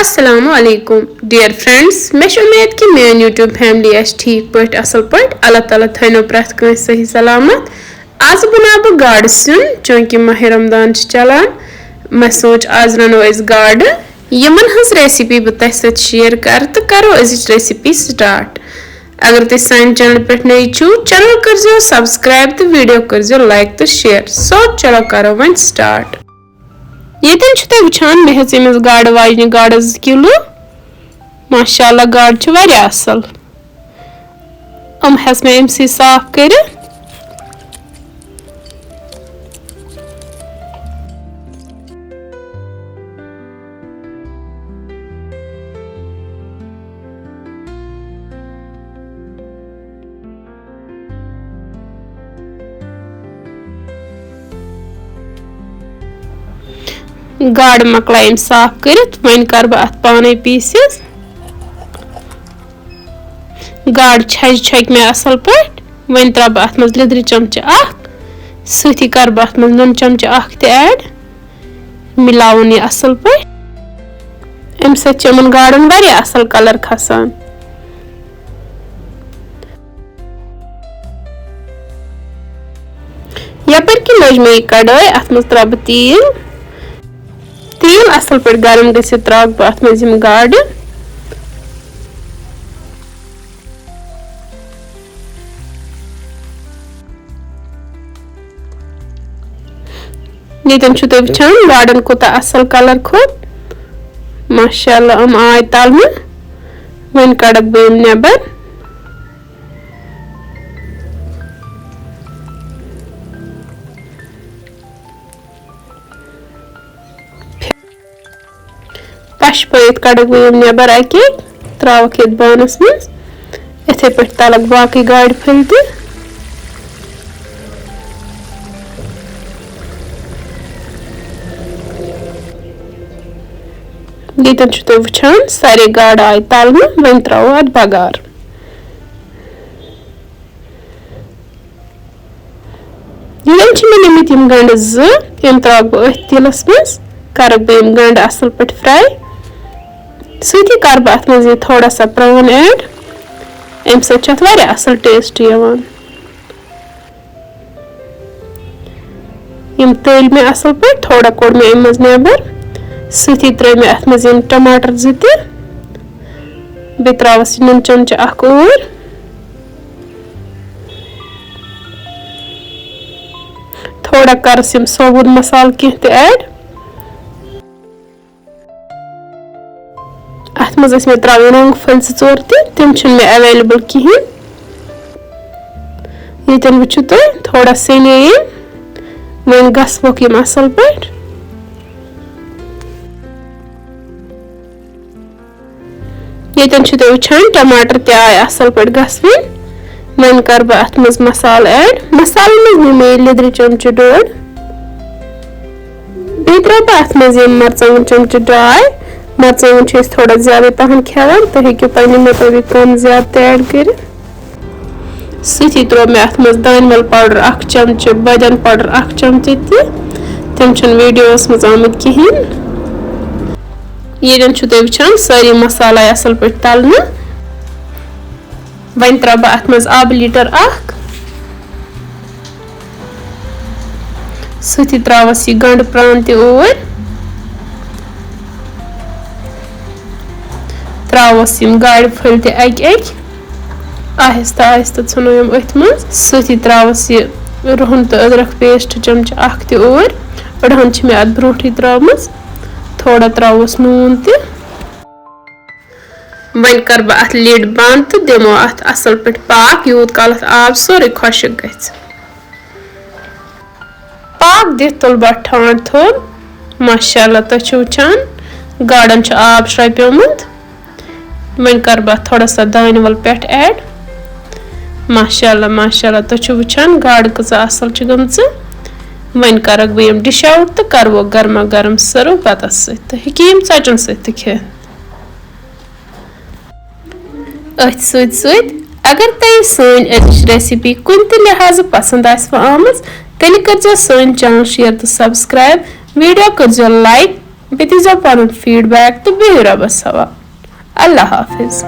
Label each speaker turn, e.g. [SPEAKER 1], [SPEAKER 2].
[SPEAKER 1] अस्सलाम वालेकुम dear friends may उम्मीद कि मेन यूट्यूब फैमिली ठीक पट असल पट अल्लाह ताला थनो प्रत कंस सही सलामत। आज बना बह गाड़ सुन चूंकि माह रमदान चलान मैं सोच आज रनो गाड़ यमन हज रेसिपी बह तह सत शेयर कर तो करो अजिच रेसिपी स्टार्ट। अगर तुम सान चैनल पे नई छो चैनल कर सब्सक्राइब तो वीडियो कर लाइक तो शेयर। सो चलो करो वन स्टार्ट। यतन तुम वुचान मे हेच अमिस गाड़ वाजन गाड़ 2 किलो माशाअल्लाह गाड़ वारिया असल हेस मे अमसी साफ कर। गाड़ मकलायम साफ कर वन कर बह अत पाने पीसिस। गाड़ छक मे असल पट वन त्रा बह अत मज लिद्र चमच सती कर बह अत मज नुन चमच ऐड मिलावन यह असल पट अम सत गाड़न वारिया असल कलर खसान। यपर कि लज मे कड़ाई अत मज त्रा बह तेल असल पे गरम गसित त्रा बह अत मज गाड़। यतन तुम वुचान गाड़न कोता असल कलर खोत माशाअल्लाह आय तलमे वन कड़क बह नेबर। पश पैत कड़क बह नेबर अके त्रावक ये बानस मज इथे पे तलक बाकी गाड़ फल त। यतन तुम वुचान सारे गाड़ आय तलमे वन त्रो अत बगार। यन मे निमित गंड 2 यम त्राव बह अथ तेलस मज कर बह गंड असल पे फ्राई सती कर बह अत मज थोड़ा सा प्राउन ऐड अम सत असल टेस्ट यवान। यम तल मे असल पे थोड़ा कोड़ मे अम मज नेबर सती त्रे मे अत मज टमाटर 2 त बे त्रावस नुन चमच और थोड़ा करस यम सोबुत मसाल कह ऐड। अत मज मे त्राव रंग फल 4 तम मे अवेलेबल कहें। यतन वुचु तुम थोड़ा सने वन गसवक यम असल पे। यतन तुम वुचान टमाटर त आय असल पे गसवन वन कर बह अत मज मसाल ऐड। मसाल मज मे लिद्र चमच 1.5 बे त्रा बह अत मज मरचांगन चमच 2 मरचांगन थोड़ा ज्यादा पहन खेवान तो हेकु पन्ने मुताबिक कम ज्यादा ऐड कर। सती त्रो मे अत मज दानवल पाउडर 1 चमच बदन पाउडर 1 चमच तम वीडियोस मज आमुत कहें। यन तुम वुचान सारी मसाला असल पे तलने वन त्रा बह अत मज आब लीटर 1 सती त्रावस यह गंड प्रान त त्रावस यम गाड़ फल त आहिस्ता आहिस्ता नो यम अथ मज सती त्रावस यह रुहन तो अदरक पेस्ट चमच 1 त अड़हन मे अत ब्रोट त्रामस थोड़ा त्रावस नून त वन कर बह अत लिड बंद तो दिमो अत असल पे पाक यूत काल आब सोरे खुशक गछ। पाक दित तुल बह ठान थोन माशाअल्लाह तुम वुचान गाड़न आब श्रप्योमुत वन कर बह थोड़ा सा दानवल पे ऐड। माशाअल्लाह माशाअल्लाह तुम वुचान गाड़ कजा असल गमच। वन करक बह यम डिश आउट तो करवो गर्मा गर्म सर्व बतस सत हेकि यम षचन सत खे। अथ सत अगर तुम सन रेसिपी कुन त लिहाज पसंद आमज तेल कर सन चैनल शेयर तो सब्सक्राइब वीडियो कर लाइक बेह दीजिए पन फीडबैक तो बिहिव रब्बस हवाल। अल्लाह हाफिज।